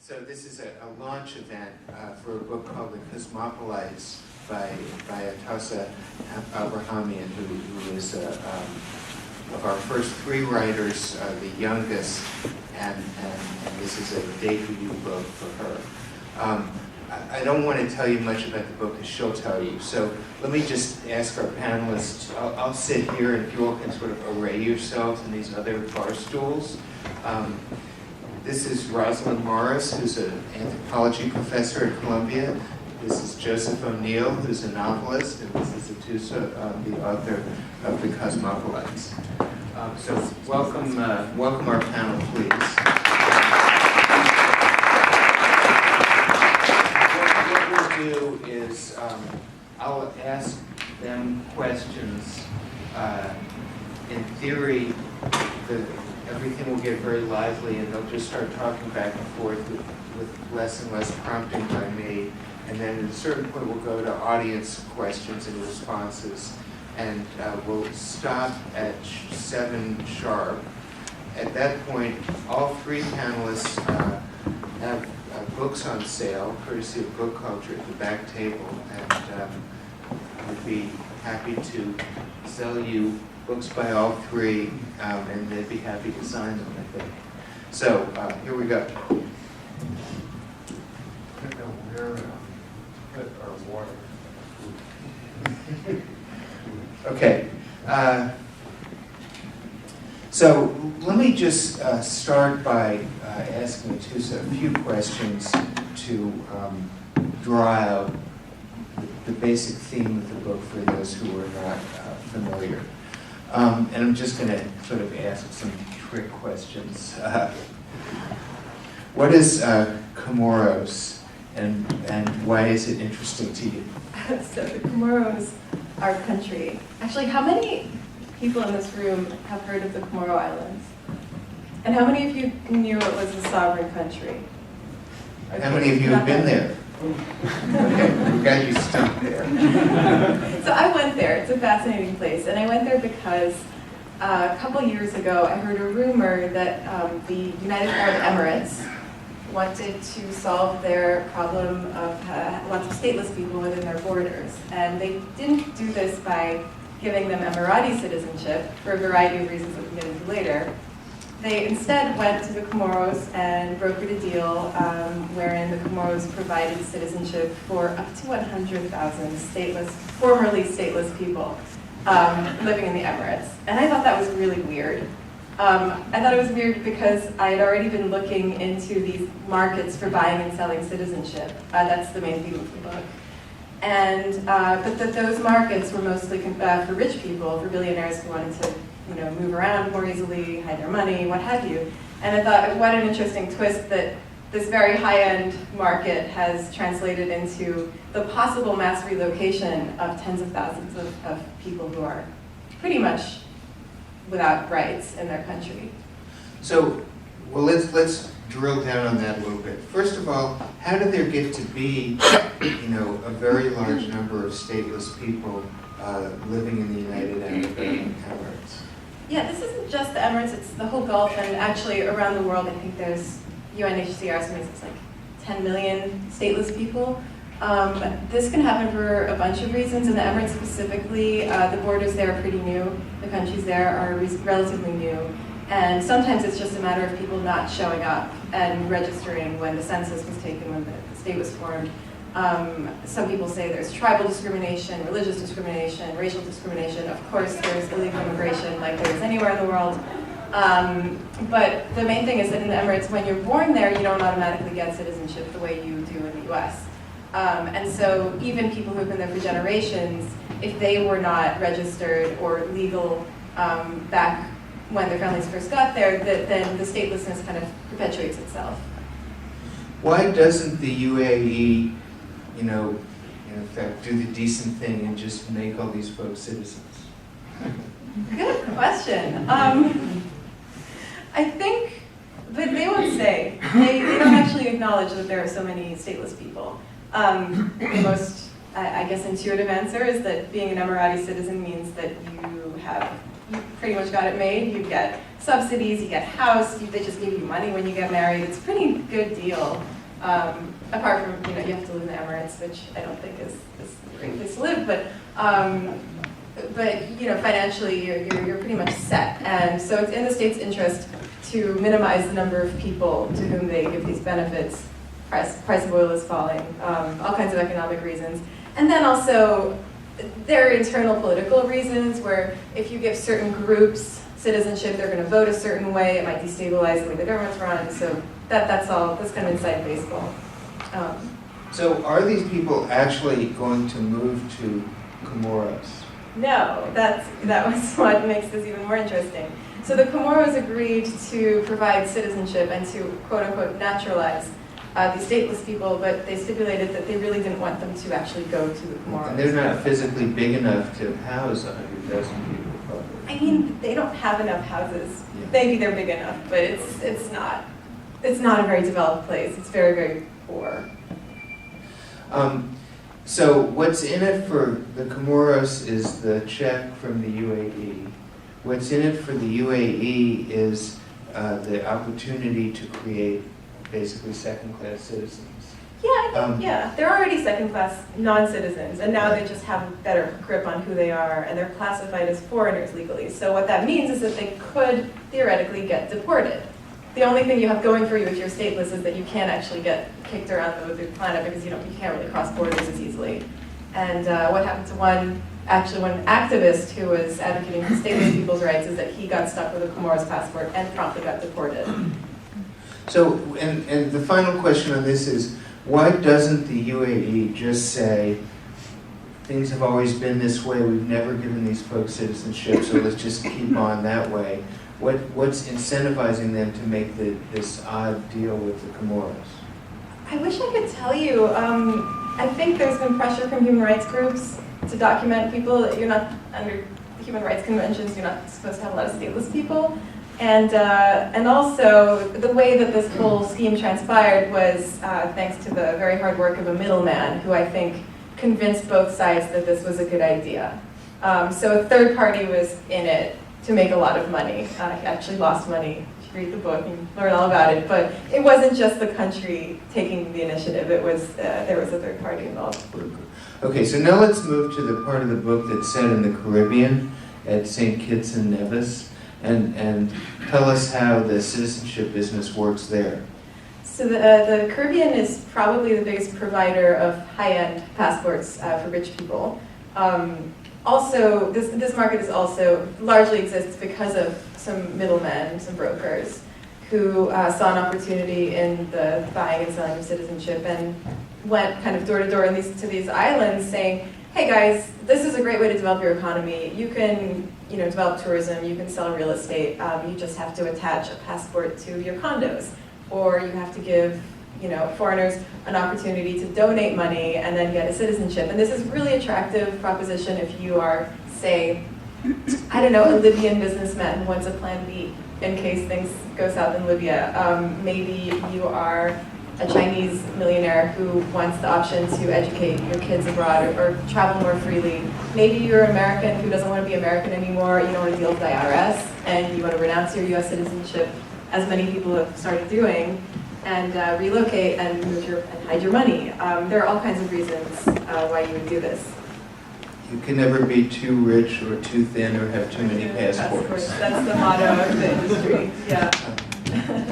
So this is a launch event for a book called The Cosmopolites by Atossa Abrahamian, who is of our first three writers, the youngest, and this is a debut book for her. I don't want to tell you much about the book, as she'll tell you. So let me just ask our panelists. I'll sit here, and if you all can sort of array yourselves in these other bar stools. This is Rosalind Morris, who's an anthropology professor at Columbia. This is Joseph O'Neill, who's a novelist, and this is Atossa, the author of The Cosmopolites. So welcome our panel, please. What we'll do is I'll ask them questions. In theory, everything will get very lively, and they'll just start talking back and forth with less and less prompting by me. And then at a certain point, we'll go to audience questions and responses. And we'll stop at 7 sharp. At that point, all three panelists have books on sale, courtesy of Book Culture at the back table. And I'd be happy to sell you books by all three, and they'd be happy to sign them, I think. So, here we go. I don't know where put our water. Okay. So, let me just start by asking Atossa a few questions to draw out the basic theme of the book for those who are not familiar. And I'm just going to sort of ask some trick questions. What is Comoros, and why is it interesting to you? So the Comoros are a country. Actually, how many people in this room have heard of the Comoro Islands? And how many of you knew it was a sovereign country? Okay. How many of you have been there? Okay, we got you stumped there. So I went there. It's a fascinating place. And I went there because a couple years ago, I heard a rumor that the United Arab Emirates wanted to solve their problem of lots of stateless people within their borders. And they didn't do this by giving them Emirati citizenship for a variety of reasons that we'll get into later. They instead went to the Comoros and brokered a deal wherein the Comoros provided citizenship for up to 100,000 formerly stateless people living in the Emirates. And I thought that was really weird. I thought it was weird because I had already been looking into these markets for buying and selling citizenship. That's the main theme of the book. And but that those markets were mostly for rich people, for billionaires who wanted to move around more easily, hide their money, what have you. And I thought, what an interesting twist that this very high-end market has translated into the possible mass relocation of tens of thousands of people who are pretty much without rights in their country. So, well, let's drill down on that a little bit. First of all, how did there get to be, a very large number of stateless people living in the United Arab Emirates? Yeah, this isn't just the Emirates, it's the whole Gulf, and actually around the world. I think there's UNHCR estimates it's like 10 million stateless people. This can happen for a bunch of reasons. In the Emirates specifically, the borders there are pretty new. The countries there are relatively new. And sometimes it's just a matter of people not showing up and registering when the census was taken, when the state was formed. Some people say there's tribal discrimination, religious discrimination, racial discrimination. Of course, there's illegal immigration like there is anywhere in the world. But the main thing is that in the Emirates, when you're born there, you don't automatically get citizenship the way you do in the US. And so even people who've been there for generations, if they were not registered or legal back when their families first got there, then the statelessness kind of perpetuates itself. Why doesn't the UAE, in fact, do the decent thing and just make all these folks citizens? Good question. I think that they won't say. They don't actually acknowledge that there are so many stateless people. The most, I guess, intuitive answer is that being an Emirati citizen means that you have you pretty much got it made. You get subsidies, you get house, they just give you money when you get married. It's a pretty good deal. Apart from, you have to live in the Emirates, which I don't think is a great place to live, but financially you're pretty much set. And so it's in the state's interest to minimize the number of people to whom they give these benefits. Price of oil is falling, all kinds of economic reasons. And then also, there are internal political reasons where if you give certain groups citizenship, they're going to vote a certain way, it might destabilize the way the government's run, so that's kind of inside baseball. So are these people actually going to move to Comoros? No, that was what makes this even more interesting. So the Comoros agreed to provide citizenship and to quote-unquote naturalize these stateless people, but they stipulated that they really didn't want them to actually go to the Comoros. And they're not physically big enough to house 100,000 people, probably. I mean, they don't have enough houses. Yeah. Maybe they're big enough, but it's not a very developed place. It's very, very poor. So what's in it for the Comoros is the check from the UAE. What's in it for the UAE is the opportunity to create basically second-class citizens. Yeah, I think, they're already second-class non-citizens, and now they just have a better grip on who they are, and they're classified as foreigners legally. So what that means is that they could theoretically get deported. The only thing you have going for you if you're stateless is that you can't actually get kicked around the planet because you can't really cross borders as easily. And what happened to one activist who was advocating for stateless people's rights is that he got stuck with a Comoros passport and promptly got deported. So, and the final question on this is, why doesn't the UAE just say, things have always been this way, we've never given these folks citizenship, so let's just keep on that way? What's incentivizing them to make this odd deal with the Comoros? I wish I could tell you. I think there's been pressure from human rights groups to document people. You're not, under human rights conventions, you're not supposed to have a lot of stateless people. And also, the way that this whole scheme transpired was thanks to the very hard work of a middleman who I think convinced both sides that this was a good idea. So a third party was in it to make a lot of money. He actually lost money. You should read the book and learn all about it. But it wasn't just the country taking the initiative. It was there was a third party involved. Okay, so now let's move to the part of the book that's set in the Caribbean at St. Kitts and Nevis. And tell us how the citizenship business works there. So the Caribbean is probably the biggest provider of high-end passports for rich people. Also, this market is also largely exists because of some middlemen, some brokers, who saw an opportunity in the buying and selling of citizenship and went kind of door to door to these islands saying, hey guys, this is a great way to develop your economy. You can develop tourism, you can sell real estate, you just have to attach a passport to your condos. Or you have to give foreigners an opportunity to donate money and then get a citizenship. And this is a really attractive proposition if you are, say, I don't know, a Libyan businessman who wants a plan B in case things go south in Libya. Maybe you are a Chinese millionaire who wants the option to educate your kids abroad or travel more freely. Maybe you're an American who doesn't want to be American anymore, you don't want to deal with the IRS, and you want to renounce your US citizenship, as many people have started doing, and relocate and hide your money. There are all kinds of reasons why you would do this. You can never be too rich or too thin or have too many passports. That's the motto of the industry, yeah.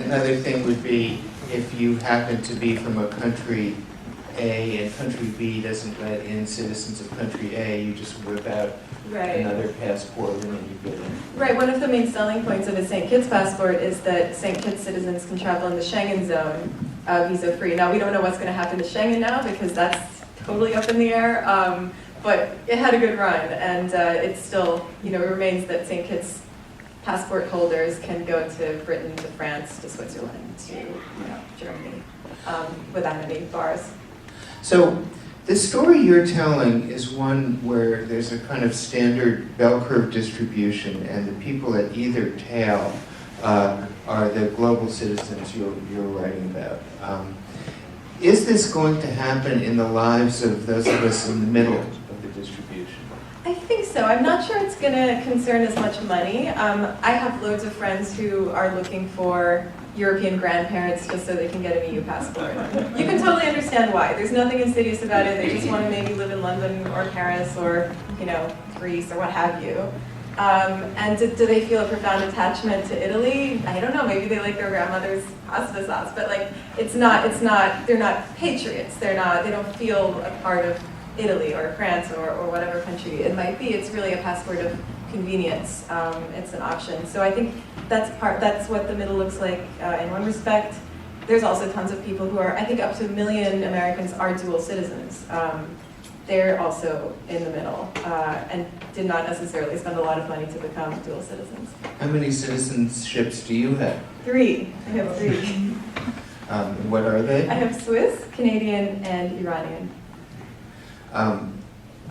Another thing would be if you happen to be from a country A and country B doesn't let in citizens of country A, you just whip out another passport and then you get in. Right, one of the main selling points of a St. Kitts passport is that St. Kitts citizens can travel in the Schengen zone visa-free. Now, we don't know what's going to happen to Schengen now because that's totally up in the air, but it had a good run, and it's still, it remains that St. Kitts passport holders can go to Britain, to France, to Switzerland, to Germany, without any bars. So the story you're telling is one where there's a kind of standard bell curve distribution, and the people at either tail are the global citizens you're writing about. Is this going to happen in the lives of those of us in the middle of the distribution? I think so. so. I'm not sure it's going to concern as much money. I have loads of friends who are looking for European grandparents just so they can get an EU passport. You can totally understand why. There's nothing insidious about it. They just want to maybe live in London or Paris or, you know, Greece or what have you. And do they feel a profound attachment to Italy? I don't know, maybe they like their grandmother's pasta sauce, but like, they're not patriots. They don't feel a part of Italy or France or whatever country it might be. It's really a passport of convenience. It's an option. So I think that's what the middle looks like in one respect. There's also tons of people who are, I think up to 1 million Americans are dual citizens. They're also in the middle and did not necessarily spend a lot of money to become dual citizens. How many citizenships do you have? 3. I have 3. What are they? I have Swiss, Canadian, and Iranian.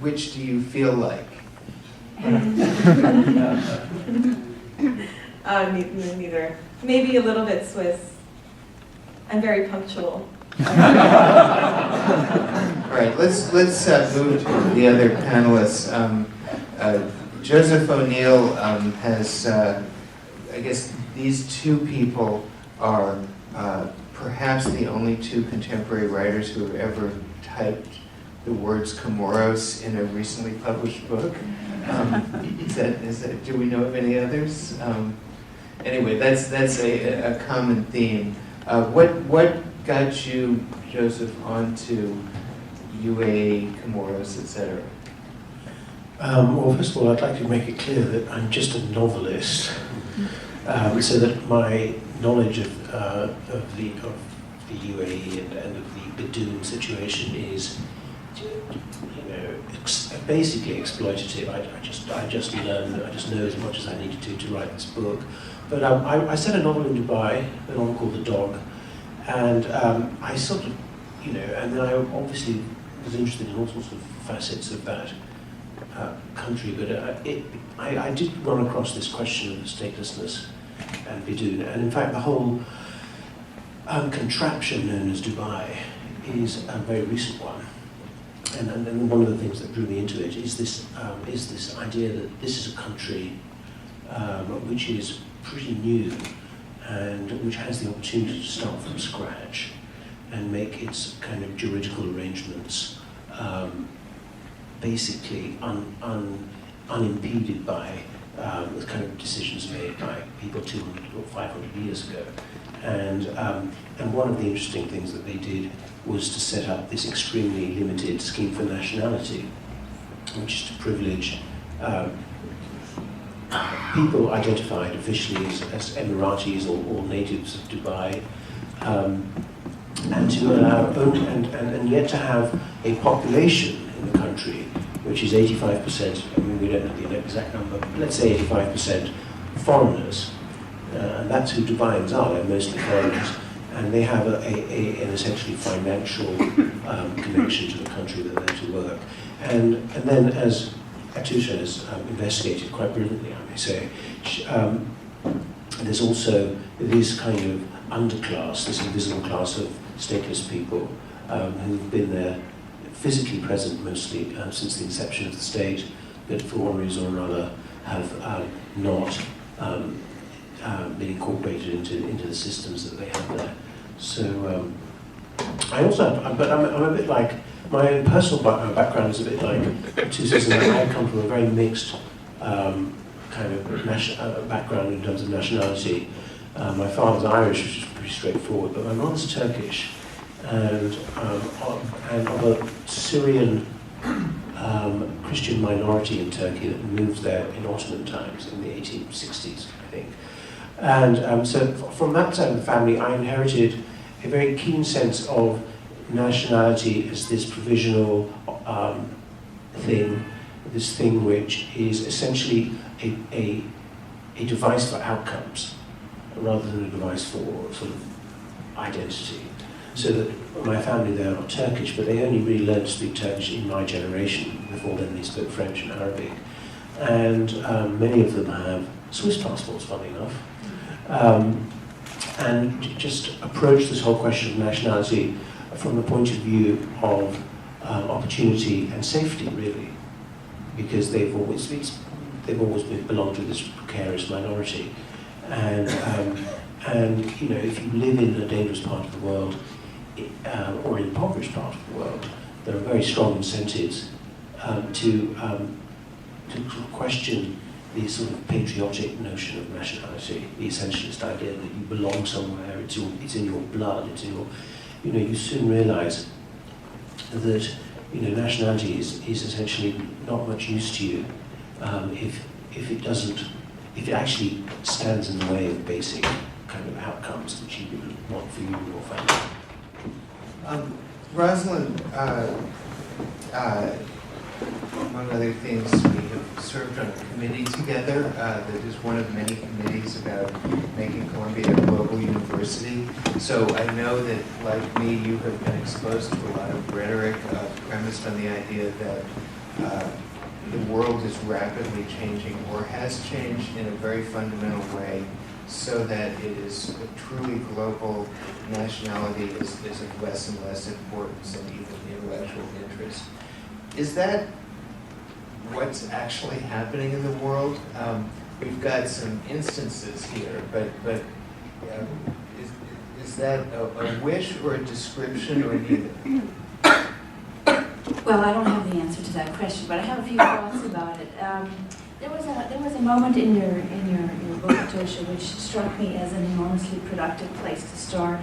Which do you feel like? Neither. Maybe a little bit Swiss. I'm very punctual. All right, let's move to the other panelists. Joseph O'Neill has, I guess these two people are perhaps the only two contemporary writers who have ever typed the words Comoros in a recently published book. Do we know of any others? Anyway, that's a common theme. What got you, Joseph, onto UAE, Comoros, etc.? Well, first of all, I'd like to make it clear that I'm just a novelist, so that my knowledge of the UAE and of the Badoon situation is, basically exploitative. I just know as much as I needed to write this book. But I set a novel in Dubai, a novel called The Dog, and I sort of, and then I obviously was interested in all sorts of facets of that country, but I did run across this question of statelessness and Badoon, and in fact the whole contraption known as Dubai is a very recent one. And then one of the things that drew me into it is this idea that this is a country which is pretty new and which has the opportunity to start from scratch and make its kind of juridical arrangements basically unimpeded by the kind of decisions made by people 200 or 500 years ago. And one of the interesting things that they did was to set up this extremely limited scheme for nationality, which is to privilege people identified officially as Emiratis or natives of Dubai, and to allow and yet to have a population in the country which is 85%. I mean, we don't know the exact number, but let's say 85% foreigners, and that's who Dubaians are. They're mostly foreigners. And they have an essentially financial connection to the country that they're to work. And then, as Atossa has investigated quite brilliantly, I may say, there's also this kind of underclass, this invisible class of stateless people who've been there, physically present mostly since the inception of the state, but for one reason or another have not been incorporated into the systems that they have there. So I also have, but I'm a bit like, my own personal background is a bit like Atossa's, and I come from a very mixed kind of background in terms of nationality. My father's Irish, which is pretty straightforward, but my mother's Turkish, and of a Syrian Christian minority in Turkey that moved there in Ottoman times in the 1860s, I think. And so from that side of the family, I inherited a very keen sense of nationality as this provisional thing, this thing which is essentially a device for outcomes, rather than a device for sort of identity. So that my family, they are not Turkish, but they only really learned to speak Turkish in my generation. Before then they spoke French and Arabic. And many of them have Swiss passports, funny enough. And just approach this whole question of nationality from the point of view of opportunity and safety, really. because they've always belonged to this precarious minority, and you know, if you live in a dangerous part of the world or an impoverished part of the world, there are very strong incentives to question the sort of patriotic notion of nationality, the essentialist idea that you belong somewhere, it's in your blood, it's in your, you know, you soon realise that, you know, nationality is essentially not much use to you if it actually stands in the way of basic kind of outcomes which you would want for you and your family. Rosalind, among other things, we have served on a committee together that is one of many committees about making Columbia a global university. So I know that, like me, you have been exposed to a lot of rhetoric premised on the idea that the world is rapidly changing or has changed in a very fundamental way, so that it is a truly global nationality is of less and less importance and even intellectual interest. Is that what's actually happening in the world? We've got some instances here, but is that a wish or a description or neither? Well, I don't have the answer to that question, but I have a few thoughts about it. There was a moment in your book, Atossa, which struck me as an enormously productive place to start.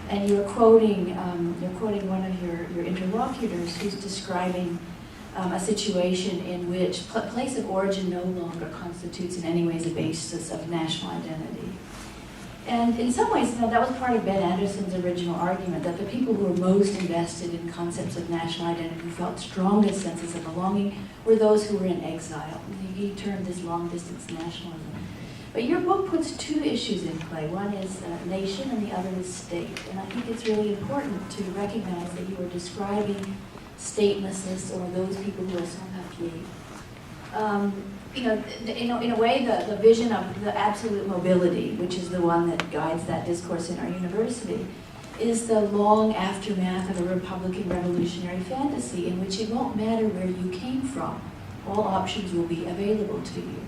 And you're quoting one of your interlocutors who's describing a situation in which place of origin no longer constitutes in any ways a basis of national identity. And in some ways, you know, that was part of Ben Anderson's original argument, that the people who were most invested in concepts of national identity, who felt strongest senses of belonging, were those who were in exile. He termed this long-distance nationalism. But your book puts two issues in play. One is nation and the other is state. And I think it's really important to recognize that you are describing statelessness, or those people who are sans-papiers. You know, in a way, the vision of the absolute mobility, which is the one that guides that discourse in our university, is the long aftermath of a Republican revolutionary fantasy in which it won't matter where you came from. All options will be available to you.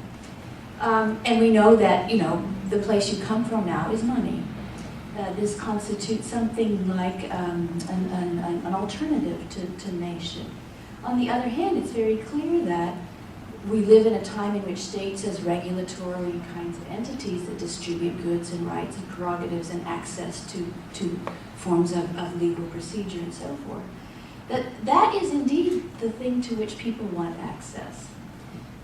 And we know that, you know, the place you come from now is money. This constitutes something like an alternative to nation. On the other hand, it's very clear that we live in a time in which states as regulatory kinds of entities that distribute goods and rights and prerogatives and access to forms of legal procedure and so forth, that is indeed the thing to which people want access.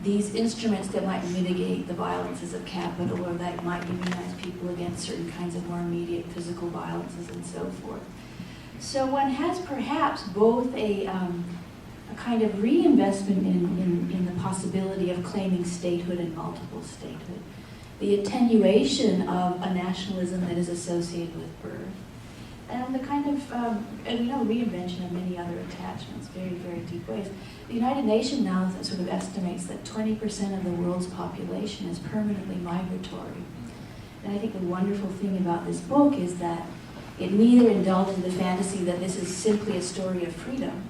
These instruments that might mitigate the violences of capital, or that might immunize people against certain kinds of more immediate physical violences and so forth. So one has perhaps both a kind of reinvestment in the possibility of claiming statehood and multiple statehood, the attenuation of a nationalism that is associated with birth, and the kind of reinvention of many other attachments, very, very deep ways. The United Nations now sort of estimates that 20% of the world's population is permanently migratory. And I think the wonderful thing about this book is that it neither indulges the fantasy that this is simply a story of freedom,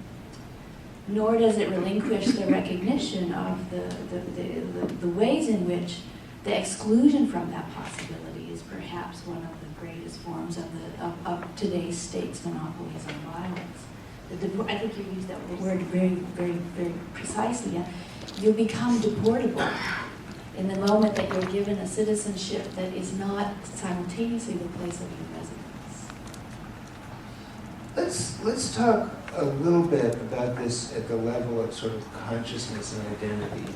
nor does it relinquish the recognition of the ways in which the exclusion from that possibility is perhaps one of the greatest forms of today's state's monopolies on violence. I think you used that word very, very, very precisely. Yeah? You become deportable in the moment that you're given a citizenship that is not simultaneously the place of your residence. Let's talk a little bit about this at the level of sort of consciousness and identity.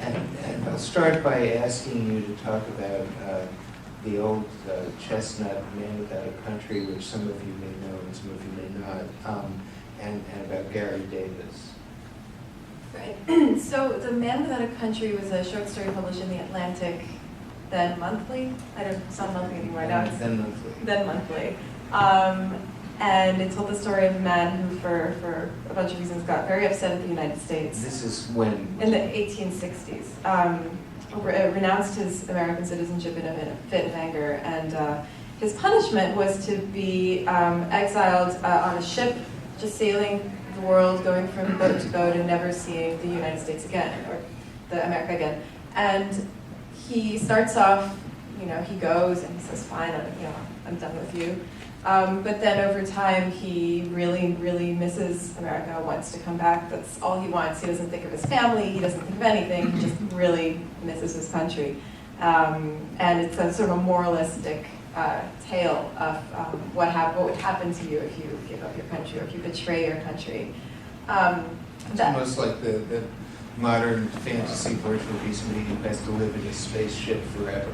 And I'll start by asking you to talk about the Old Chestnut, Man Without a Country, which some of you may know and some of you may not, and about Garry Davis. Right. So The Man Without a Country was a short story published in The Atlantic, then monthly. It's not monthly anymore now. It's Then monthly. Then monthly. And it told the story of a man who, for a bunch of reasons, got very upset at the United States. This is when? In the 1860s. Renounced his American citizenship in a fit of anger, and his punishment was to be exiled on a ship just sailing the world, going from boat to boat and never seeing the United States again, or the America again. And he starts off, he goes and he says, fine, I'm done with you. But then over time, he really, really misses America, wants to come back. That's all he wants. He doesn't think of his family. He doesn't think of anything. He just really misses his country. And it's a sort of a moralistic tale of what would happen to you if you give up your country or if you betray your country. It's almost like the modern fantasy version would be somebody who has to live in a spaceship forever.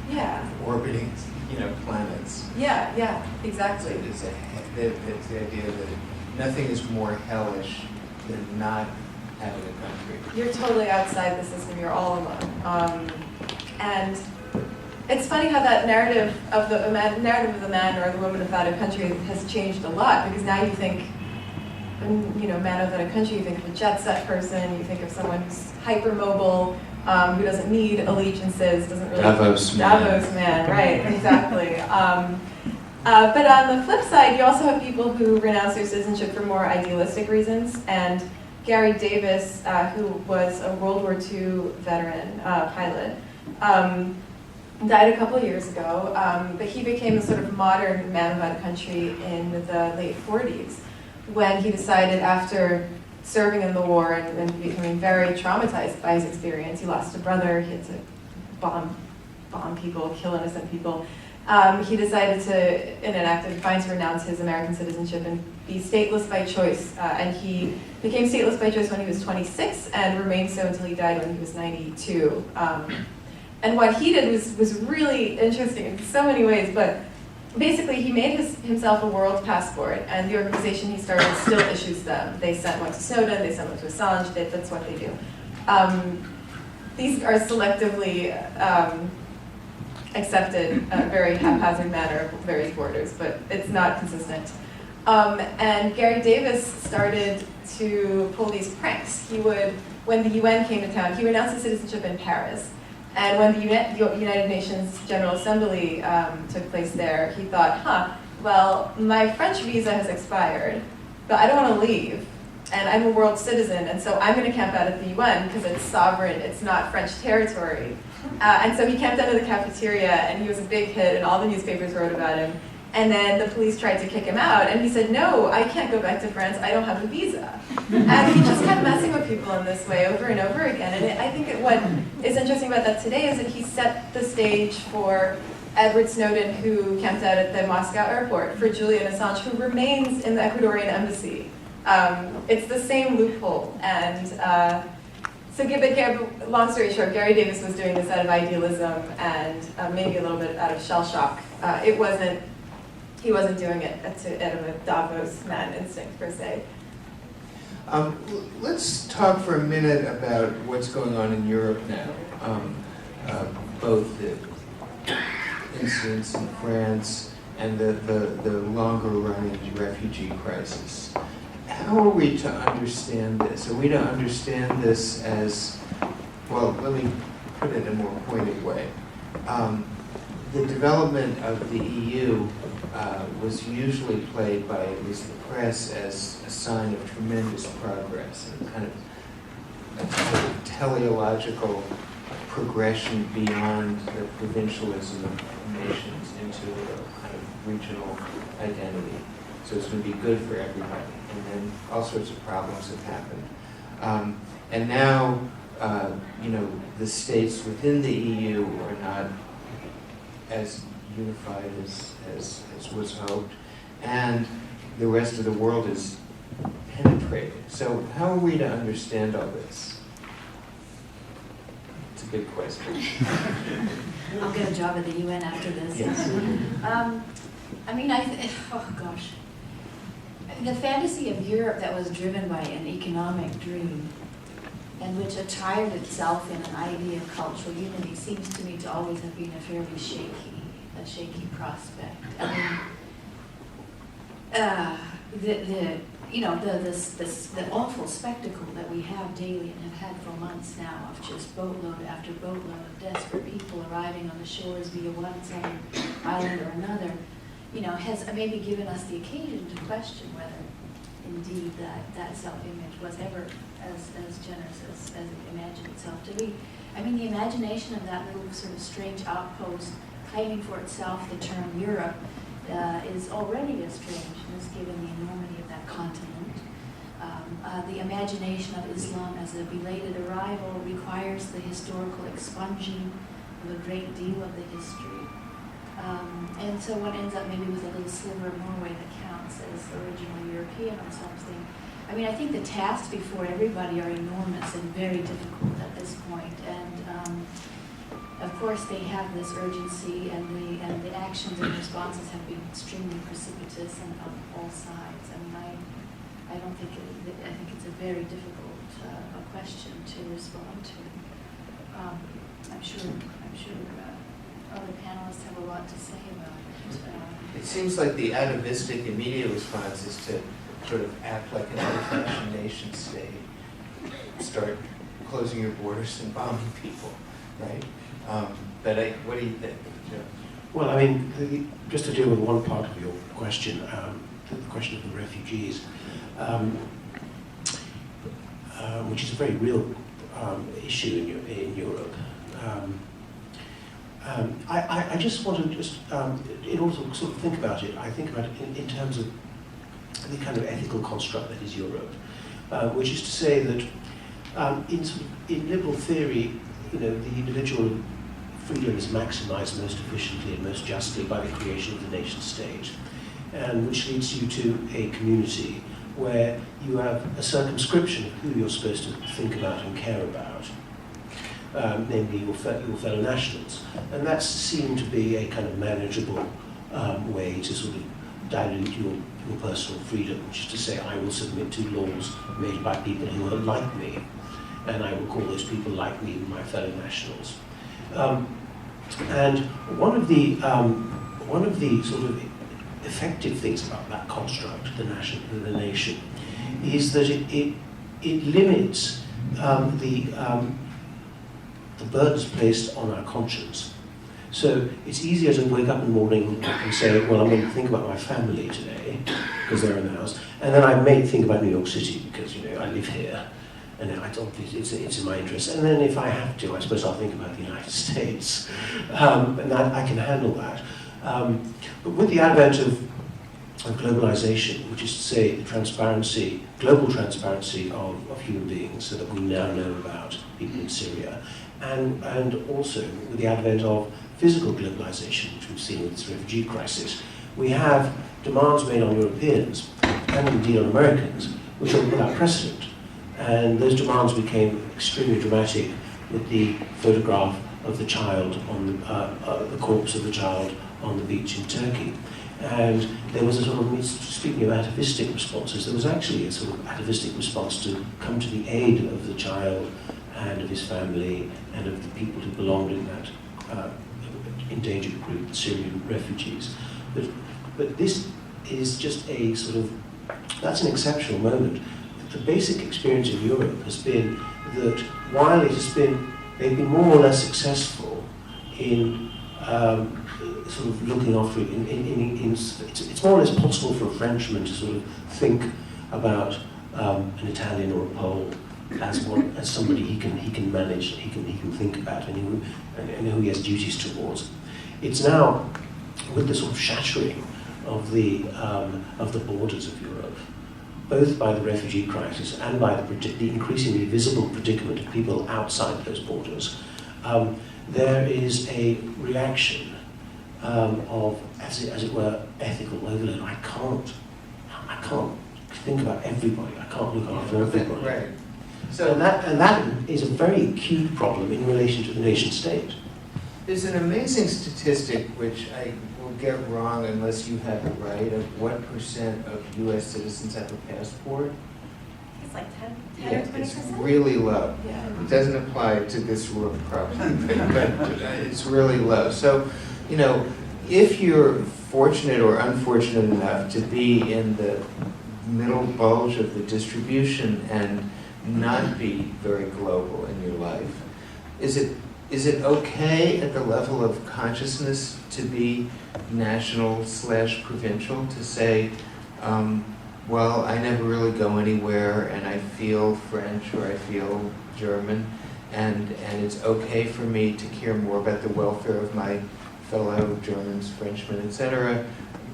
Yeah. Orbiting, planets. Yeah, exactly. So it's the idea that nothing is more hellish than not having a country. You're totally outside the system. You're all alone. And it's funny how that narrative of the man or the woman without a country has changed a lot, because now you think, man without a country, you think of a jet set person, you think of someone who's hypermobile, who doesn't need allegiances, doesn't really... Davos man, right, exactly. But on the flip side, you also have people who renounce their citizenship for more idealistic reasons, and Garry Davis, who was a World War II veteran pilot, died a couple of years ago, but he became a sort of modern man without a country in the late 40s, when he decided, after serving in the war and becoming very traumatized by his experience, he lost a brother, he had to bomb people, kill innocent people, he decided to, in an act of defiance, renounce his American citizenship and be stateless by choice. And he became stateless by choice when he was 26 and remained so until he died when he was 92. And what he did was really interesting in so many ways, but basically he made himself a world passport, and the organization he started still issues them. They sent one to Snowden, they sent one to Assange, that's what they do. These are selectively accepted in a very haphazard manner at various borders, but it's not consistent. And Garry Davis started to pull these pranks. He would, when the UN came to town, he renounced his citizenship in Paris. And when the United Nations General Assembly took place there, he thought, well, my French visa has expired, but I don't want to leave, and I'm a world citizen, and so I'm going to camp out at the UN because it's sovereign, it's not French territory. And so he camped out of the cafeteria, and he was a big hit, and all the newspapers wrote about him. And then the police tried to kick him out, and he said, no, I can't go back to France, I don't have a visa. And he just kept messing with people in this way over and over again. And I think what is interesting about that today is that he set the stage for Edward Snowden, who camped out at the Moscow airport, for Julian Assange, who remains in the Ecuadorian embassy. It's the same loophole. And long story short, Garry Davis was doing this out of idealism and maybe a little bit out of shell shock. He wasn't doing it out of a Davos man instinct, per se. Let's talk for a minute about what's going on in Europe now, both the incidents in France and the longer-running refugee crisis. How are we to understand this? Are we to understand this as, well, let me put it in a more pointed way. The development of the EU was usually played by at least the press as a sign of tremendous progress and kind of a sort of teleological progression beyond the provincialism of nations into a kind of regional identity. So it's going to be good for everybody. And then all sorts of problems have happened. And now, the states within the EU are not as unified as was hoped, and the rest of the world is penetrating. So how are we to understand all this? It's a big question. I'll get a job at the UN after this. Yes. Oh gosh. The fantasy of Europe that was driven by an economic dream and which attired itself in an idea of cultural unity seems to me to always have been a fairly shaky prospect. The awful spectacle that we have daily and have had for months now of just boatload after boatload of desperate people arriving on the shores via one southern island or another, has maybe given us the occasion to question whether indeed that self-image was ever as generous as it imagined itself to be. I mean, the imagination of that little sort of strange outpost claiming for itself the term Europe is already a strangeness given the enormity of that continent. The imagination of Islam as a belated arrival requires the historical expunging of a great deal of the history. And so one ends up maybe with a little sliver of Norway that counts as originally European or something. I mean, I think the tasks before everybody are enormous and very difficult at this point. And of course, they have this urgency, and the actions and responses have been extremely precipitous and on all sides. I mean, I don't think I think it's a very difficult a question to respond to. I'm sure other panelists have a lot to say about it. It seems like the atavistic immediate response is to sort of act like an old-fashioned nation state, start closing your borders and bombing people, right? But what do you think? Yeah. Well, I mean, just to deal with one part of your question, the question of the refugees, which is a very real issue in Europe. I just want to in order to sort of think about it, I think about it in terms of the kind of ethical construct that is Europe, which is to say that in liberal theory, the individual freedom is maximized most efficiently and most justly by the creation of the nation state, and which leads you to a community where you have a circumscription of who you're supposed to think about and care about, namely your fellow nationals. And that's seen to be a kind of manageable way to sort of dilute your personal freedom, which is to say, I will submit to laws made by people who are like me, and I will call those people like me my fellow nationals. And one of the sort of effective things about that construct, the nation, is that it limits the burdens placed on our conscience. So it's easier to wake up in the morning and say, well, I'm going to think about my family today, because they're in the house, and then I may think about New York City, because I live here, and it's in my interest. And then if I have to, I suppose I'll think about the United States, and that I can handle that. But with the advent of globalization, which is to say the global transparency of human beings, so that we now know about people in Syria, and also with the advent of physical globalization, which we've seen with this refugee crisis, we have demands made on Europeans, and indeed on Americans, which are without precedent. And those demands became extremely dramatic with the photograph of the child on the corpse of the child on the beach in Turkey. And there was a sort of, speaking of atavistic responses, there was actually a sort of atavistic response to come to the aid of the child and of his family and of the people who belonged in that endangered group, the Syrian refugees. But this is just a sort of, that's an exceptional moment. The basic experience in Europe has been that while they've been more or less successful in sort of looking after it, it's more or less possible for a Frenchman to sort of think about an Italian or a Pole as somebody he can manage, he can think about, and who he has duties towards. It's now, with the sort of shattering of the borders of Europe, both by the refugee crisis and by the increasingly visible predicament of people outside those borders, there is a reaction of, as it were, ethical overload. I can't think about everybody. I can't look after everybody. Right. So And that is a very acute problem in relation to the nation state. there's an amazing statistic which I will get wrong unless you have it right, of what % of U.S. citizens have a passport. It's like 10 Yeah, or 20%? it's really low. Yeah. It doesn't apply to this room probably, but it's really low. So, if you're fortunate or unfortunate enough to be in the middle bulge of the distribution and not be very global in your life, is it okay at the level of consciousness to be national/provincial, to say, well, I never really go anywhere, and I feel French or I feel German, and it's okay for me to care more about the welfare of my fellow Germans, Frenchmen, etc.,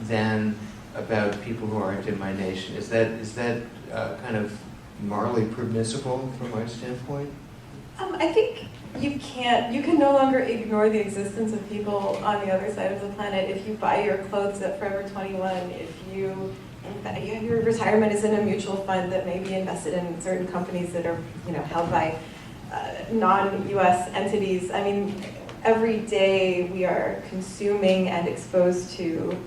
than about people who aren't in my nation. Is that kind of morally permissible from our standpoint? I think you can no longer ignore the existence of people on the other side of the planet. If you buy your clothes at Forever 21, if your retirement is in a mutual fund that may be invested in certain companies that are, held by non-US entities. I mean, every day we are consuming and exposed to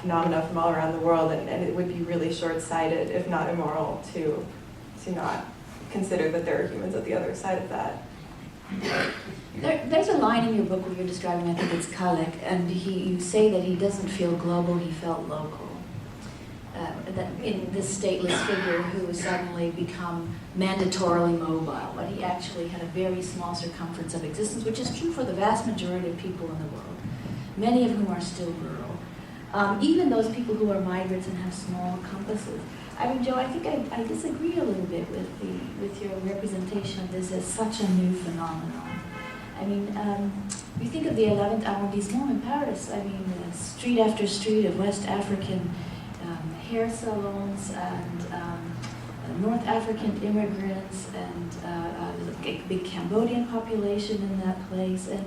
phenomena from all around the world, and it would be really short-sighted, if not immoral, to not consider that there are humans at the other side of that. There's a line in your book where you're describing, I think it's Kalek, and you say that he doesn't feel global, he felt local. That in this stateless figure who has suddenly become mandatorily mobile, but he actually had a very small circumference of existence, which is true for the vast majority of people in the world, many of whom are still rural. Even those people who are migrants and have small compasses. I mean, Joe, I think I disagree a little bit with your representation of this as such a new phenomenon. I mean, you think of the 11th arrondissement in Paris. I mean, street after street of West African hair salons and North African immigrants, and a big Cambodian population in that place. And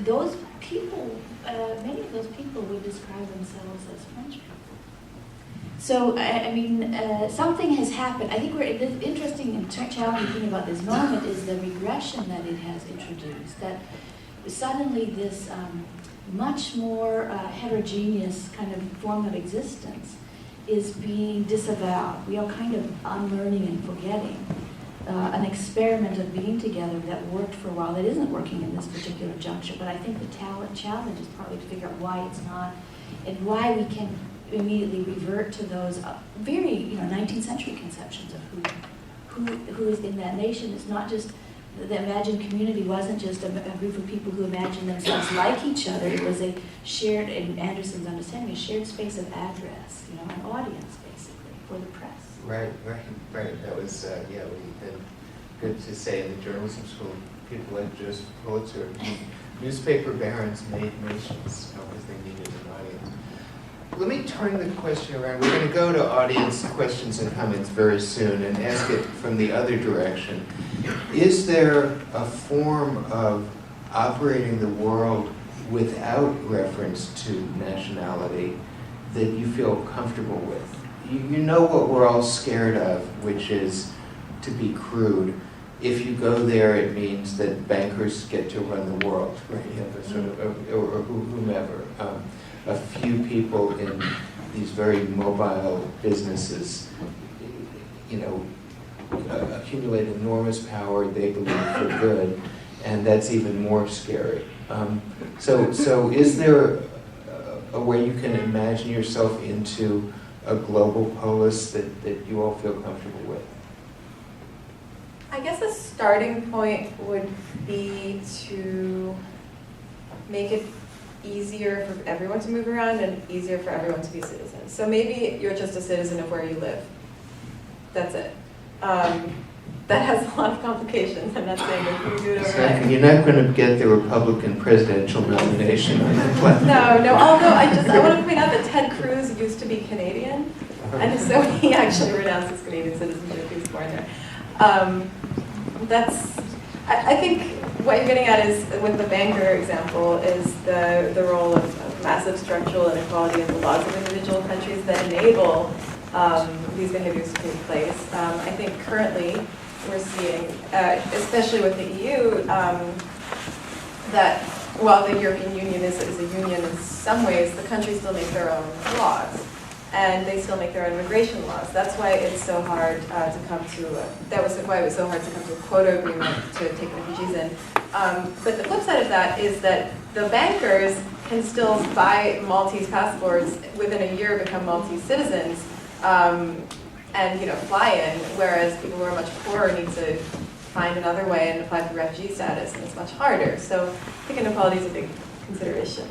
those people, many of those people would describe themselves as French people. So, I mean, something has happened. I think the interesting and challenging thing about this moment is the regression that it has introduced, that suddenly this much more heterogeneous kind of form of existence is being disavowed. We are kind of unlearning and forgetting an experiment of being together that worked for a while, that isn't working in this particular juncture. But I think the challenge is partly to figure out why it's not, and why we can immediately revert to those very 19th century conceptions of who is in that nation. It's not just the imagined community wasn't just a group of people who imagined themselves like each other. It was a shared, in Anderson's understanding, a shared space of address, an audience basically for the press. Right. That was, good to say in the journalism school. People like Joseph Pulitzer, newspaper barons made nations because they needed an audience. Let me turn the question around. We're going to go to audience questions and comments very soon and ask it from the other direction. Is there a form of operating the world without reference to nationality that you feel comfortable with? You know what we're all scared of, which is, to be crude, if you go there, it means that bankers get to run the world, right? Or whomever. A few people in these very mobile businesses, accumulate enormous power, they believe, for good, and that's even more scary. So is there a way you can imagine yourself into a global polis that you all feel comfortable with? I guess a starting point would be to make it easier for everyone to move around and easier for everyone to be citizens. So maybe you're just a citizen of where you live. That's it. That has a lot of complications. I'm not saying that you do it overnight. You're not going to get the Republican presidential nomination on that platform. No. Although I want to point out that Ted Cruz used to be Canadian, and so he actually renounced his Canadian citizenship. He was born there. I think what you're getting at is, with the banker example, is the role of massive structural inequality in the laws of individual countries that enable these behaviors to take place. I think currently we're seeing, especially with the EU, that while the European Union is a union in some ways, the countries still make their own laws. And they still make their own immigration laws. That's why it's so hard to come to, why it was so hard to come to a quota agreement to take refugees in. But the flip side of that is that the bankers can still buy Maltese passports, within a year become Maltese citizens, and fly in, whereas people who are much poorer need to find another way and apply for refugee status, and it's much harder. So I think inequality is a big consideration.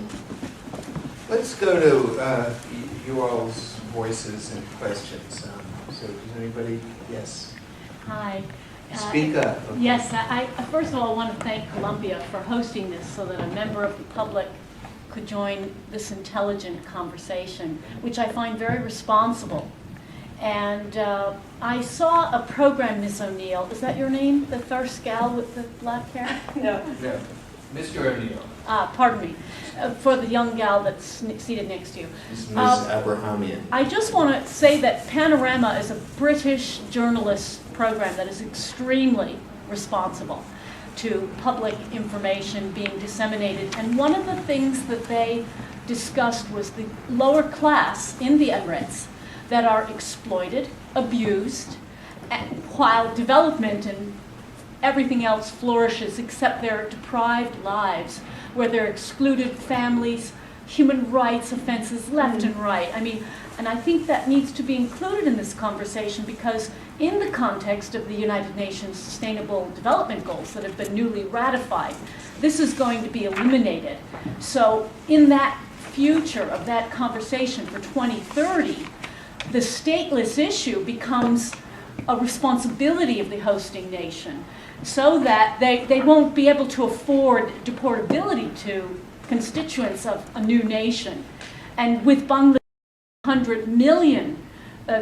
Let's go to you all's voices and questions. So does anybody, yes, Hi. speak up. Okay. Yes, I first of all want to thank Columbia for hosting this so that a member of the public could join this intelligent conversation, which I find very responsible. And I saw a program, Ms. O'Neill, is that your name, the first gal with the black hair? No. No, Mr. O'Neill, Pardon me, for the young gal that's seated next to you. Ms. Abrahamian. I just want to say that Panorama is a British journalist program that is extremely responsible to public information being disseminated. And one of the things that they discussed was the lower class in the Emirates that are exploited, abused, while development and everything else flourishes except their deprived lives, where they're excluded families, human rights offenses left and right. I mean, and I think that needs to be included in this conversation because in the context of the United Nations Sustainable Development Goals that have been newly ratified, this is going to be eliminated. So in that future of that conversation for 2030, the stateless issue becomes a responsibility of the hosting nation so that they won't be able to afford deportability to constituents of a new nation. And with Bangladesh, 100 million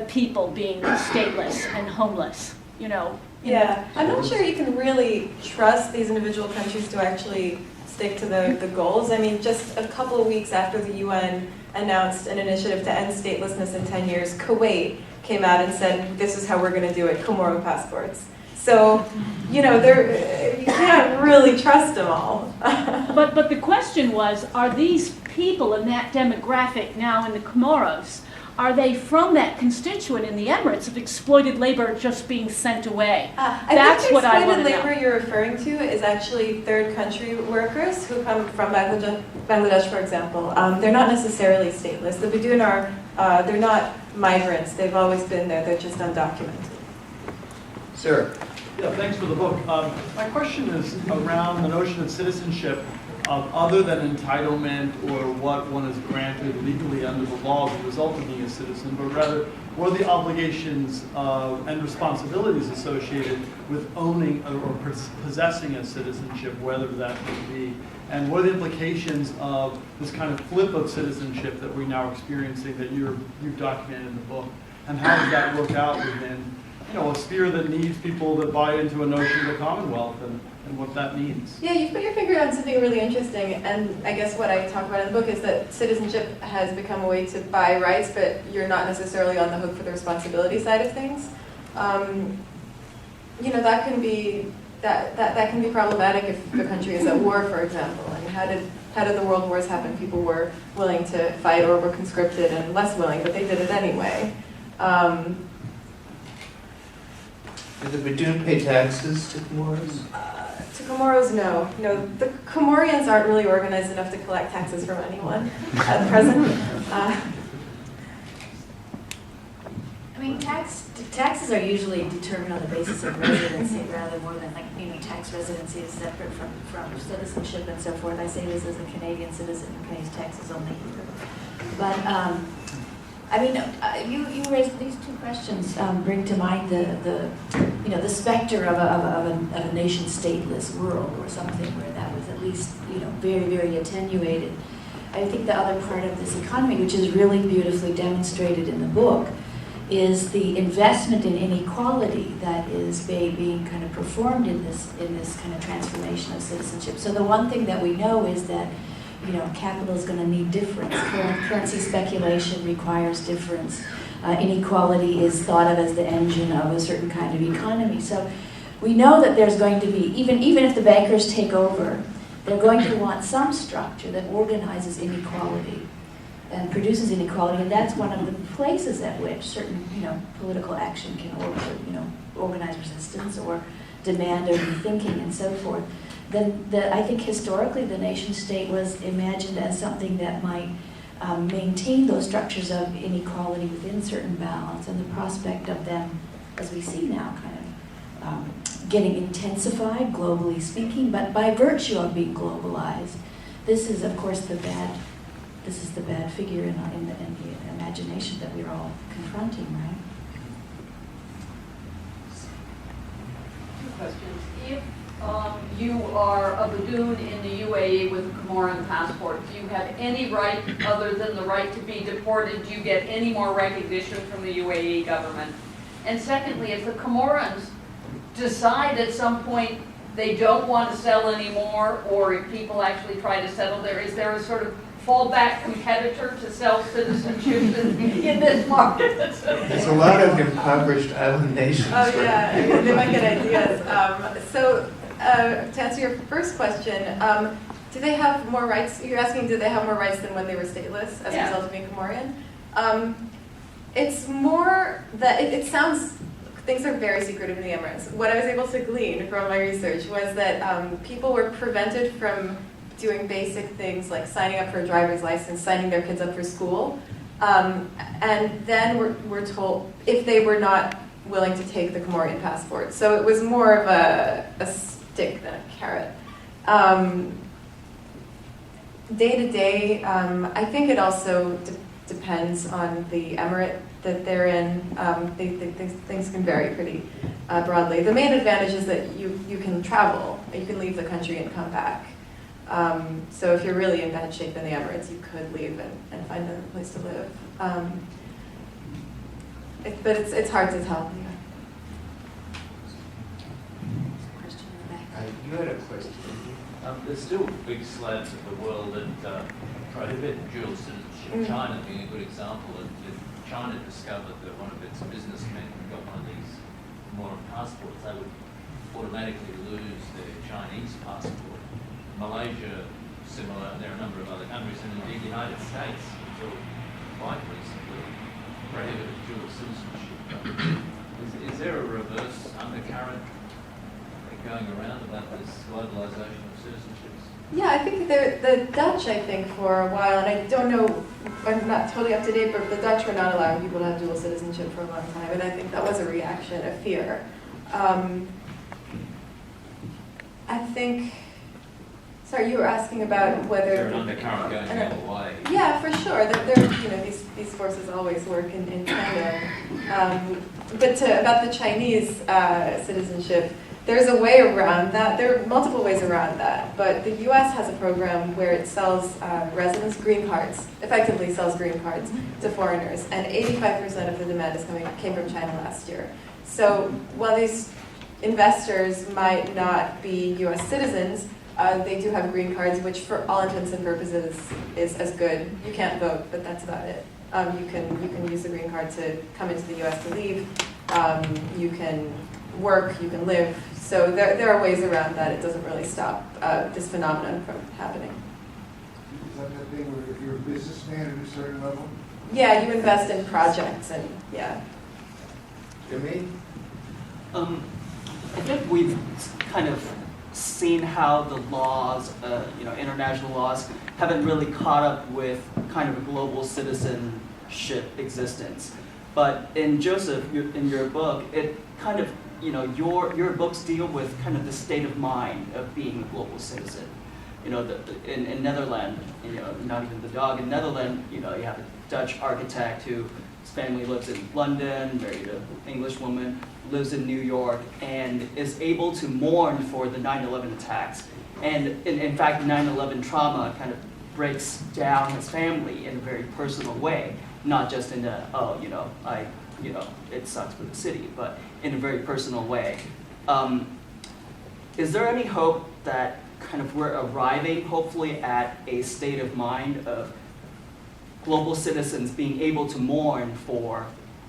people being stateless and homeless, you know. Yeah, I'm not sure you can really trust these individual countries to actually stick to the goals. I mean, just a couple of weeks after the UN announced an initiative to end statelessness in 10 years, Kuwait came out and said, this is how we're going to do it, Comoro passports. So, you know, you can't really trust them all. But the question was, are these people in that demographic now in the Comoros, are they from that constituent in the Emirates of exploited labor just being sent away? That's think what I want to exploited labor know. you're referring to is actually third country workers who come from Bangladesh, for example. They're not necessarily stateless. The Badun they're not migrants. They've always been there. They're just undocumented. Sir. Yeah, thanks for the book. My question is around the notion of citizenship, other than entitlement or what one is granted legally under the law as a result of being a citizen, but rather what are the obligations and responsibilities associated with owning or possessing a citizenship, whether that may be, and what are the implications of this kind of flip of citizenship that we're now experiencing that you've documented in the book, and how does that work out within, you know, a sphere that needs people that buy into a notion of the Commonwealth and what that means? Yeah, you've put your finger on something really interesting, and I guess what I talk about in the book is that citizenship has become a way to buy rights, but you're not necessarily on the hook for the responsibility side of things. You know, that can be problematic if the country is at war, for example. I mean, how did the world wars happen? People were willing to fight or were conscripted and less willing, but they did it anyway. Do the Badun pay taxes to Comoros? To Comoros, no. No, the Comorians aren't really organized enough to collect taxes from anyone at present. I mean, taxes are usually determined on the basis of residency rather more than, like, you know, tax residency is separate from citizenship and so forth. I say this as a Canadian citizen who pays taxes only here. But I mean, you raised these two questions. Bring to mind the specter of a nation stateless world or something where that was at least, you know, very, very attenuated. I think the other part of this economy, which is really beautifully demonstrated in the book, is the investment in inequality that is being kind of performed in this kind of transformation of citizenship. So the one thing that we know is that, you know, capital is going to need difference. Currency speculation requires difference. Inequality is thought of as the engine of a certain kind of economy. So we know that there's going to be, even if the bankers take over, they're going to want some structure that organizes inequality and produces inequality, and that's one of the places at which certain, you know, political action can organize resistance or demand or rethinking and so forth. Then I think historically the nation state was imagined as something that might maintain those structures of inequality within certain bounds, and the prospect of them, as we see now, kind of getting intensified, globally speaking, but by virtue of being globalized. This is, of course, the bad figure in the imagination that we're all confronting, right? Two questions. If you are a Badoon in the UAE with a Comoran passport, do you have any right other than the right to be deported? Do you get any more recognition from the UAE government? And secondly, if the Comorans decide at some point they don't want to sell anymore, or if people actually try to settle there, is there a sort of fallback competitor to self-citizenship in this market? There's a lot of impoverished island nations. Oh yeah, I mean, they might get ideas. To answer your first question, do they have more rights? You're asking, do they have more rights than when they were stateless as a result of being Comorian? It's more that it sounds, things are very secretive in the Emirates. What I was able to glean from my research was that people were prevented from doing basic things like signing up for a driver's license, signing their kids up for school, and then we're told if they were not willing to take the Comorian passport. So it was more of a stick than a carrot. Day to day, I think it also depends on the emirate that they're in. Things can vary pretty broadly. The main advantage is that you can travel. You can leave the country and come back. So if you're really in bad shape in the Emirates, you could leave and find another place to live. But it's hard to tell. Yeah. Question in the back. You had a question. There's still big slabs of the world that prohibit dual citizenship. China being a good example. If China discovered that one of its businessmen got one of these Comoran passports, they would automatically lose their Chinese passport. Malaysia, similar, and there are a number of other countries, and indeed the United States, until quite recently, prohibited dual citizenship. Is there a reverse undercurrent going around about this globalization of citizenships? Yeah, I think the Dutch, I think, for a while, and I don't know, I'm not totally up to date, but the Dutch were not allowing people to have dual citizenship for a long time, and I think that was a reaction, a fear. I think, sorry, you were asking about whether... Is there an undercurrent going the other way? Yeah, for sure. These forces always work in tandem. But about the Chinese citizenship, there's a way around that. There are multiple ways around that. But the U.S. has a program where it sells residence green cards, effectively sells green cards to foreigners. And 85% of the demand came from China last year. So while these investors might not be U.S. citizens, they do have green cards, which for all intents and purposes is as good. You can't vote, but that's about it. You can use the green card to come into the U.S. to leave. You can work, you can live. So there are ways around that. It doesn't really stop this phenomenon from happening. Is that the thing where if you're a businessman at a certain level? Yeah, you invest in projects and yeah. Jimmy? I think we've kind of seen how the laws, international laws, haven't really caught up with kind of a global citizenship existence. But in Joseph, in your book, it kind of, your books deal with kind of the state of mind of being a global citizen. In Netherlands, not even the dog. In Netherlands, you have a Dutch architect whose family lives in London, married an English woman, lives in New York, and is able to mourn for the 9/11 attacks. And in fact, 9/11 trauma kind of breaks down his family in a very personal way, not just in it sucks for the city, but in a very personal way. Is there any hope that kind of we're arriving, hopefully, at a state of mind of global citizens being able to mourn for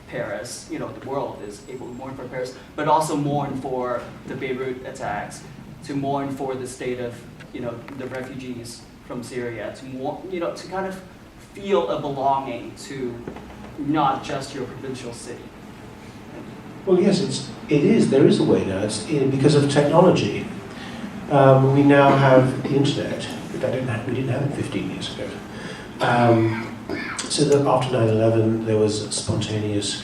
Paris, the world is able to mourn for Paris, but also mourn for the Beirut attacks, to mourn for the state of, the refugees from Syria, to kind of feel a belonging to not just your provincial city? Well, yes, it is. There is a way now. It's because of technology. We now have the internet. We didn't have it 15 years ago. So that after 9/11, there was spontaneous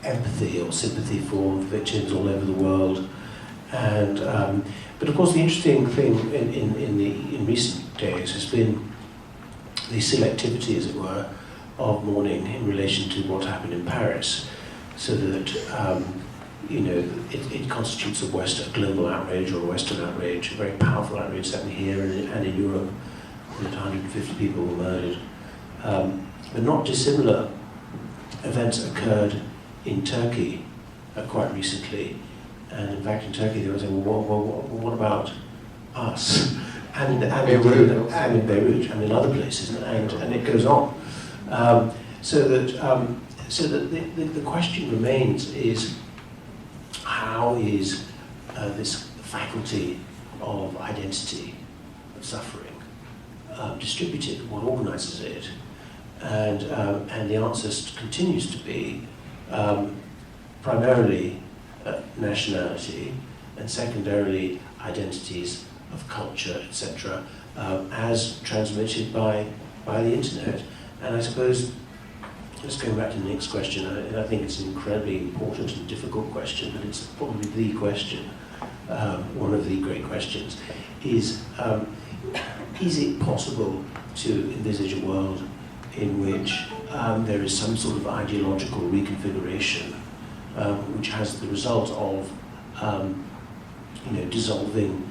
empathy or sympathy for victims all over the world. And but of course, the interesting thing in recent days has been the selectivity, as it were, of mourning in relation to what happened in Paris, so that it constitutes a global outrage or a Western outrage, a very powerful outrage, certainly here and in Europe, that 150 people were murdered. But not dissimilar events occurred in Turkey quite recently, and in fact in Turkey they were saying, well, what about us? And in Beirut, and in other places, and it goes on. So that the question remains is, how is this faculty of identity, of suffering, distributed? What organizes it? And the answer continues to be primarily nationality, and secondarily identities of culture, etc., as transmitted by the internet. And I suppose, just going back to the next question, I think it's an incredibly important and difficult question, but it's probably the question, one of the great questions, is it possible to envisage a world in which there is some sort of ideological reconfiguration, which has the result of dissolving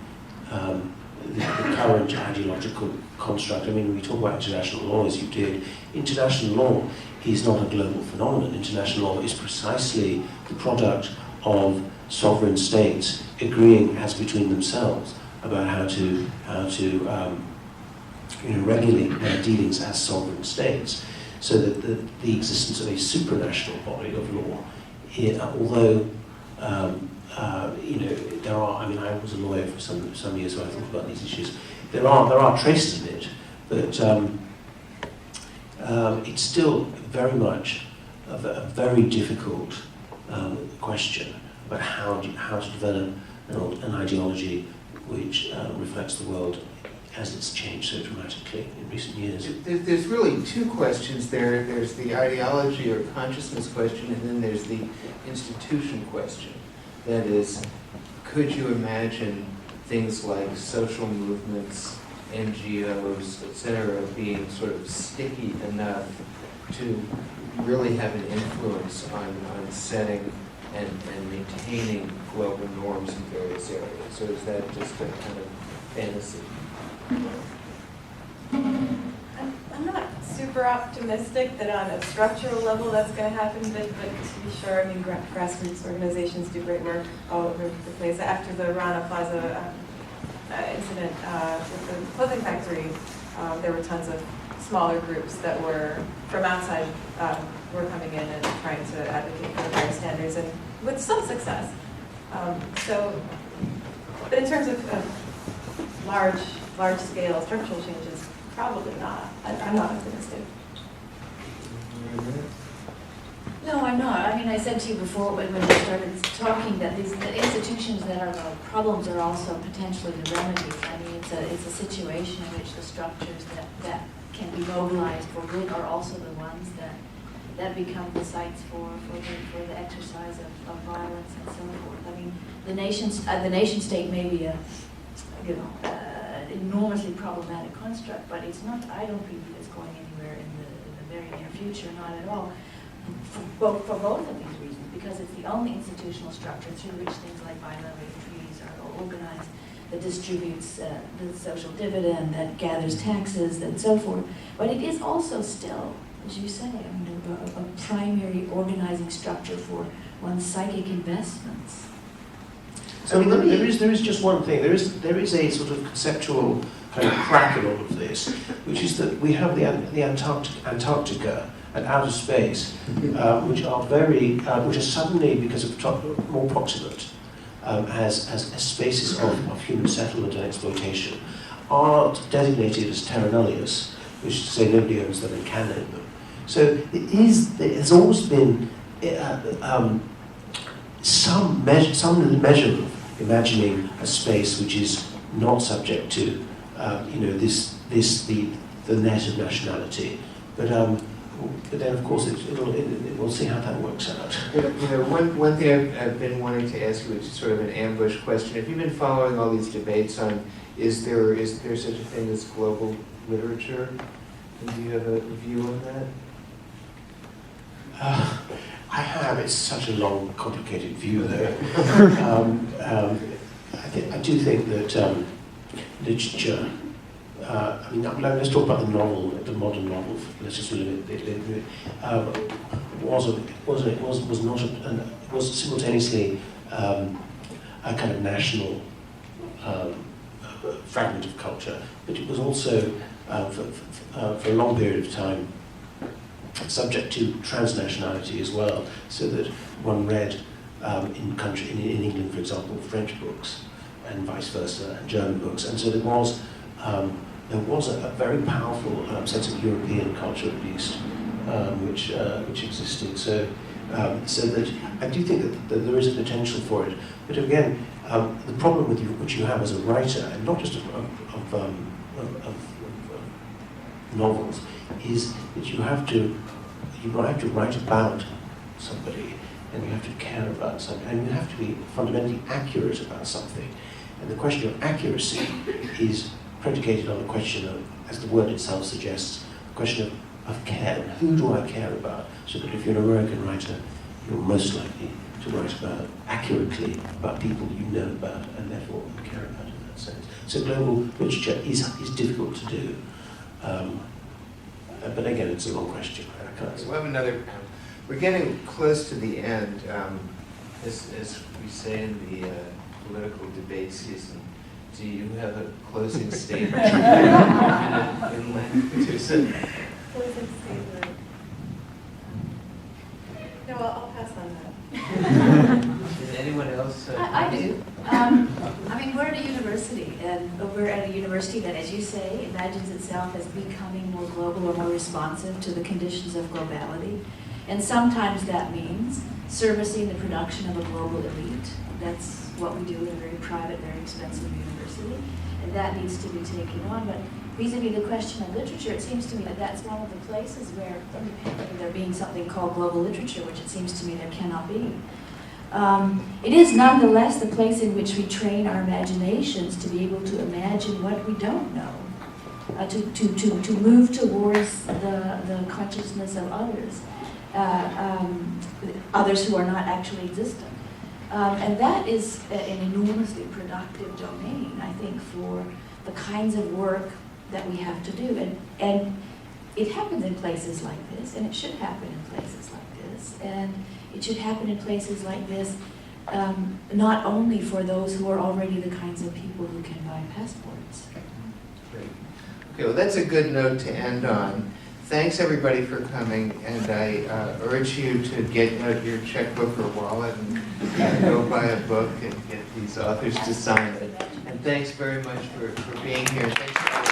the current ideological construct? I mean, we talk about international law as you did. International law is not a global phenomenon. International law is precisely the product of sovereign states agreeing as between themselves about how to regulate their dealings as sovereign states, so that the existence of a supranational body of law, although there are. I mean, I was a lawyer for some years, so I thought about these issues. There are traces of it, but it's still very much a very difficult question about how to develop an ideology which reflects the world as it's changed so dramatically in recent years. There's really two questions there. There's the ideology or consciousness question, and then there's the institution question. That is, could you imagine things like social movements, NGOs, etc., being sort of sticky enough to really have an influence on setting and maintaining global norms in various areas? Or is that just a kind of fantasy? I'm not super optimistic that on a structural level that's going to happen, but to be sure, I mean, grassroots organizations do great work all over the place. After the Rana Plaza incident with the clothing factory, there were tons of smaller groups that were from outside were coming in and trying to advocate for higher standards, and with some success. But in terms of large-scale structural changes, probably not. I'm not optimistic. No, I'm not. I mean, I said to you before when we started talking that the institutions that are the problems are also potentially the remedies. I mean, it's a situation in which the structures that can be mobilized for good are also the ones that become the sites for the exercise of violence and so forth. I mean, the nation state may be an enormously problematic construct, but it's not. I don't believe it's going anywhere in the very near future, not at all. For both of these reasons, because it's the only institutional structure through which things like bilateral treaties are organized, that distributes the social dividend, that gathers taxes, and so forth. But it is also still, as you say, a primary organizing structure for one's psychic investments. So there is just one thing. There is a sort of conceptual kind of crack in all of this, which is that we have the Antarctica and outer space, which are suddenly, because of more proximate, as spaces of human settlement and exploitation, are designated as terra nullius, which is to say nobody owns them and can own them. So there's always been some measure of imagining a space which is not subject to the net of nationality, but then of course we'll see how that works out. One thing I've been wanting to ask you, which is sort of an ambush question. Have you been following all these debates on is there such a thing as global literature? And do you have a view on that? have. It's such a long, complicated view, though. I do think that literature. I mean, let's talk about the novel, the modern novel. Let's just limit it. Was simultaneously a kind of national fragment of culture, but it was also for a long period of time subject to transnationality as well, so that one read in England, for example, French books and vice versa, and German books, and so there was a very powerful sense of European culture, at least, which existed. So that I do think that there is a potential for it. But again, the problem with which you have as a writer, and not just of novels, is that you have to write about somebody, and you have to care about something, and you have to be fundamentally accurate about something. And the question of accuracy is predicated on the question of, as the word itself suggests, the question of care. Who do I care about? So that if you're an American writer, you're most likely to write accurately about people you know about, and therefore you care about in that sense. So global literature is difficult to do. But again, it's a long question. I can't So we have another. We're getting close to the end. As we say in the political debate season, do you have a closing statement? Closing statement. No, I'll pass on that. Did anyone else? I do. I mean, we're at a university, and we're at a university that, as you say, imagines itself as becoming more global or more responsive to the conditions of globality. And sometimes that means servicing the production of a global elite. That's what we do in a very private, very expensive university. And that needs to be taken on. But vis-a-vis the question of literature, it seems to me that that's one of the places where, independently of there being something called global literature, which it seems to me there cannot be, it is nonetheless the place in which we train our imaginations to be able to imagine what we don't know, to move towards the consciousness of others, others who are not actually existent. And that is an enormously productive domain, I think, for the kinds of work that we have to do. And it happens in places like this, and it should happen in places like this. And it should happen in places like this, not only for those who are already the kinds of people who can buy passports. Great. Okay, well, that's a good note to end on. Thanks, everybody, for coming, and I urge you to get out your checkbook or wallet and go buy a book and get these authors to sign it. And thanks very much for being here. Thanks for